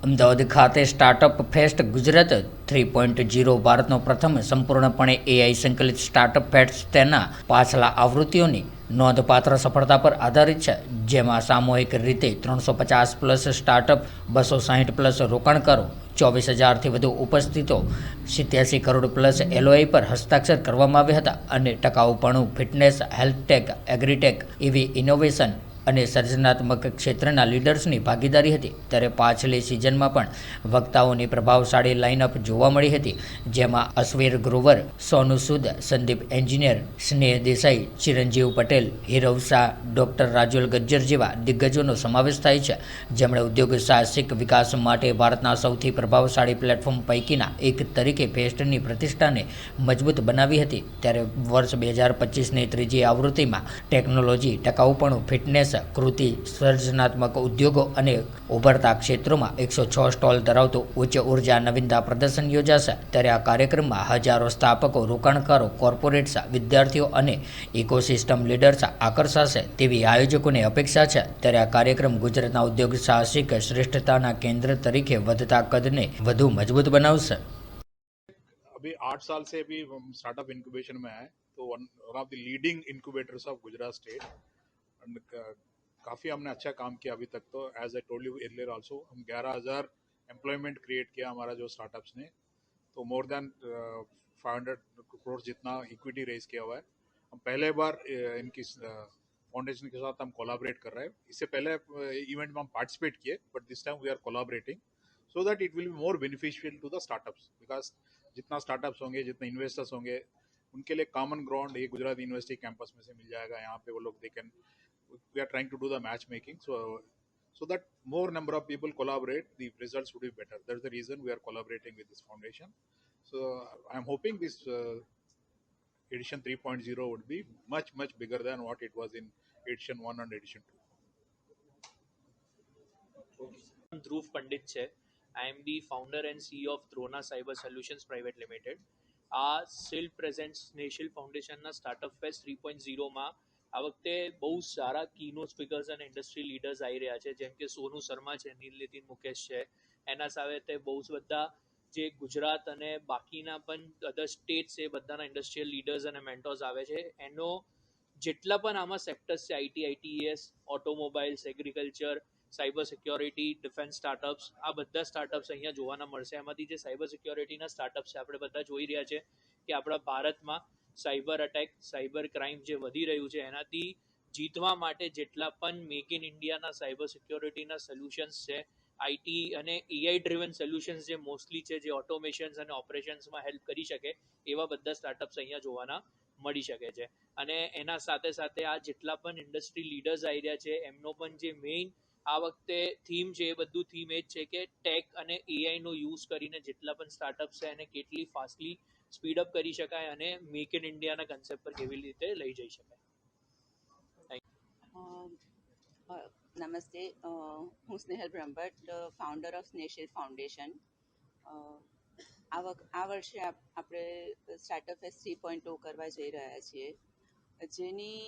અમદાવાદ ખાતે startup fest Gujarat 3.0 ભારતનો પ્રથમ સંપૂર્ણપણે એઆઈ સંકલિત સ્ટાર્ટઅપ ફેસ્ટ તેના પાછલા આવૃત્તિઓની નોંધપાત્ર સફળતા પર આધારિત છે, જેમાં સામૂહિક રીતે 350 પ્લસ સ્ટાર્ટઅપ, 260 પ્લસ રોકાણકારો, 24,000થી વધુ ઉપસ્થિતો, 87 કરોડ પ્લસ એલઓઆઈ પર હસ્તાક્ષર કરવામાં આવ્યા હતા અને ટકાઉપણું, ફિટનેસ, હેલ્થટેક, એગ્રીટેક, ઇવી ઇનોવેશન અને સર્જનાત્મક ક્ષેત્રના લીડર્સની ભાગીદારી હતી. ત્યારે પાછલી સિઝનમાં પણ વક્તાઓની પ્રભાવશાળી લાઇનઅપ જોવા મળી હતી, જેમાં અશ્વિર ગ્રોવર, સોનુ સૂદ, સંદીપ એન્જિનિયર, સ્નેહ દેસાઈ, ચિરંજીવ પટેલ, હીરવ શાહ, ડોક્ટર રાજુલ ગજ્જર જેવા દિગ્ગજોનો સમાવેશ થાય છે, જેમણે ઉદ્યોગ સાહસિક વિકાસ માટે ભારતના સૌથી પ્રભાવશાળી પ્લેટફોર્મ પૈકીના એક તરીકે ફેસ્ટની પ્રતિષ્ઠાને મજબૂત બનાવી હતી. ત્યારે વર્ષ 2025ની ત્રીજી આવૃત્તિમાં ટેકનોલોજી, ટકાઉપણું, ફિટનેસ, કૃષિ, સર્જનાત્મક ઉદ્યોગો અને ઉભરતા ક્ષેત્રોમાં 106 સ્ટોલ ધરાવતું ઉચ્ચ ઉર્જા નવીનતા પ્રદર્શન યોજાશે. ત્યારે આ કાર્યક્રમમાં હજારો સ્થાપકો, રોકાણકારો, કોર્પોરેટ્સ, વિદ્યાર્થીઓ અને ઇકોસિસ્ટમ લીડર્સ આકર્ષાશે તેવી આયોજકોની અપેક્ષા છે. ત્યારે આ કાર્યક્રમ ગુજરાતના ઉદ્યોગ સાહસિક શ્રેષ્ઠતાના કેન્દ્ર તરીકે વધતા કદને વધુ મજબૂત બનાવશે. अभी 8 साल से अभी स्टार्टअप इंक्यूबेशन में है, तो one of the leading incubators of Gujarat state and काफ़ी हमने अच्छा काम किया अभी तक. तो as I told you earlier also, हम 11,000 एम्प्लॉयमेंट क्रिएट किया हमारा जो स्टार्टअप्स ने. तो मोर देन 500 करोड़ जितना इक्विटी रेज किया हुआ है. हम पहले बार इनकी फाउंडेशन के साथ हम कोलाबरेट कर रहे हैं. इससे पहले इवेंट में हम पार्टिसिपेट किए, but this time we are collaborating so that it will be more beneficial to the startups, because जितना स्टार्टअप्स होंगे, जितने इन्वेस्टर्स होंगे, उनके लिए कॉमन ग्राउंड ये गुजरात यूनिवर्सिटी कैंपस में से मिल जाएगा. यहाँ पे वो लोग they can, we are trying to do the match making so that more number of people collaborate, the results would be better. That's the reason we are collaborating with this foundation. So I am hoping this edition 3.0 would be much bigger than what it was in edition 1 and edition 2. ધ્રુવ પંડિત છે. I am the founder and CEO of Drona Cyber Solutions Private Limited. આ self present national ફાઉન્ડેશનના startup fest 3.0માં આ વખતે બહુ સારા કીનોટ speakers અને industry leaders આવી રહ્યા છે, જેમ કે સોનુ શર્મા છે, નીલ નીતિન મુકેશ છે. એના સાથે બહુ બધા જે ગુજરાત અને બાકીના પણ અધર સ્ટેટ્સ છે, બધાના ઇન્ડસ્ટ્રીયલ લીડર્સ અને મેન્ટોર્સ આવે છે. એનો જેટલા પણ આમાં સેક્ટર્સ છે, IT, ITS, automobiles, agriculture, cyber security, defence startups, આ બધા સ્ટાર્ટઅપ્સ અહીંયા જોવાના મળશે. એમાંથી જે સાયબર સિક્યોરિટીના સ્ટાર્ટઅપ્સ છે, આપણે બધા જોઈ રહ્યા છે કે આપણા ભારતમાં સાયબર અટેક, સાયબર ક્રાઇમ જે વધી રહ્યું છે, એનાથી જીતવા માટે જેટલા પણ મેક ઇન ઇન્ડિયાના સાયબર સિક્યોરિટીના સોલ્યુશન્સ છે, આઈટી અને એઆઈ ડ્રિવન સોલ્યુશન્સ જે મોસ્ટલી છે, જે ઓટોમેશન્સ અને ઓપરેશન્સમાં હેલ્પ કરી શકે, એવા બધા સ્ટાર્ટઅપ્સ અહીંયા જોવાના મળી શકે છે. અને એના સાથે સાથે આ જેટલા પણ ઇન્ડસ્ટ્રી લીડર્સ આવી રહ્યા છે, એમનો પણ જે મેઇન આ વખતે થીમ છે, એ બધું થીમ એ જ છે કે ટેક અને એઆઈનો યુઝ કરીને જેટલા પણ સ્ટાર્ટઅપ્સ છે એને કેટલી ફાસ્ટલી સ્પીડઅપ કરી શકાય અને મેક ઇન ઇન્ડિયાના કન્સેપ્ટ પર કેવી રીતે લઈ જઈ શકાય. નમસ્તે, હું Snehal Brahmbhatt, founder of Sneshil foundation. આ વર્ષે આપણે સ્ટાર્ટઅપ ફેસ્ટ 3.0 કરવા જઈ રહ્યા છીએ, જેની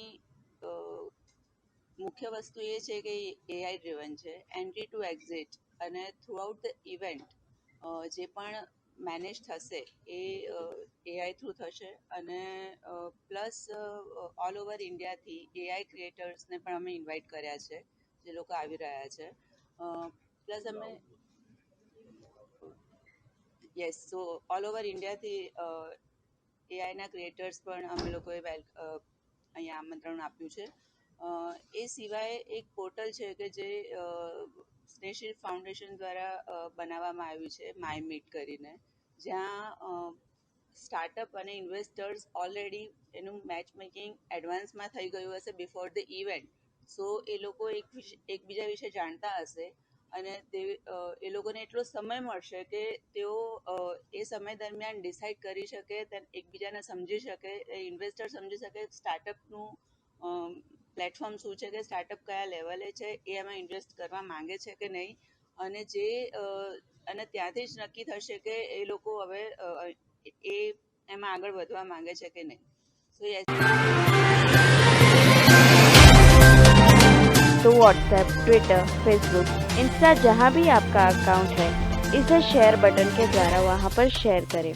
મુખ્ય વસ્તુ એ છે કે એઆઈ ડ્રિવન છે. એન્ટ્રી ટુ એક્ઝિટ અને થ્રુઆઉટ ધ ઇવેન્ટ જે પણ મેનેજ થશે એ એઆઈ થ્રુ થશે. અને પ્લસ ઓલ ઓવર ઇન્ડિયાથી એઆઈ ક્રિએટર્સને પણ અમે ઇન્વાઇટ કર્યા છે, જે લોકો આવી રહ્યા છે. પ્લસ અમે યસ, સો ઓલ ઓવર ઇન્ડિયાથી એઆઈના ક્રિએટર્સ પણ અમે લોકોએ અહીંયા આમંત્રણ આપ્યું છે. એ સિવાય એક પોર્ટલ છે કે જે સ્નેશિલ ફાઉન્ડેશન દ્વારા બનાવવામાં આવ્યું છે, માય મીટ કરીને, જ્યાં સ્ટાર્ટઅપ અને ઇન્વેસ્ટર્સ ઓલરેડી એનું મેચ મેકિંગ એડવાન્સમાં થઈ ગયું હશે બિફોર ધ ઇવેન્ટ. સો એ લોકો એકબીજા વિશે જાણતા હશે અને એ લોકોને એટલો સમય મળશે કે તેઓ એ સમય દરમિયાન ડિસાઇડ કરી શકે, એકબીજાને સમજી શકે, ઇન્વેસ્ટર સમજી શકે સ્ટાર્ટઅપનું પ્લેટફોર્મ શું છે, કે સ્ટાર્ટઅપ કયા લેવલે છે, એ એમાં ઇન્વેસ્ટ કરવા માંગે છે કે નહીં, અને ત્યાંથી જ નક્કી થશે કે એ લોકો હવે એમાં આગળ વધવા માંગે છે કે નહીં. સો યસ. તો व्हाट्सएप, ट्विटर, फेसबुक, इंस्टा जहाँ भी आपका अकाउंट है, इसे शेयर बटन के द्वारा वहाँ पर शेयर करें।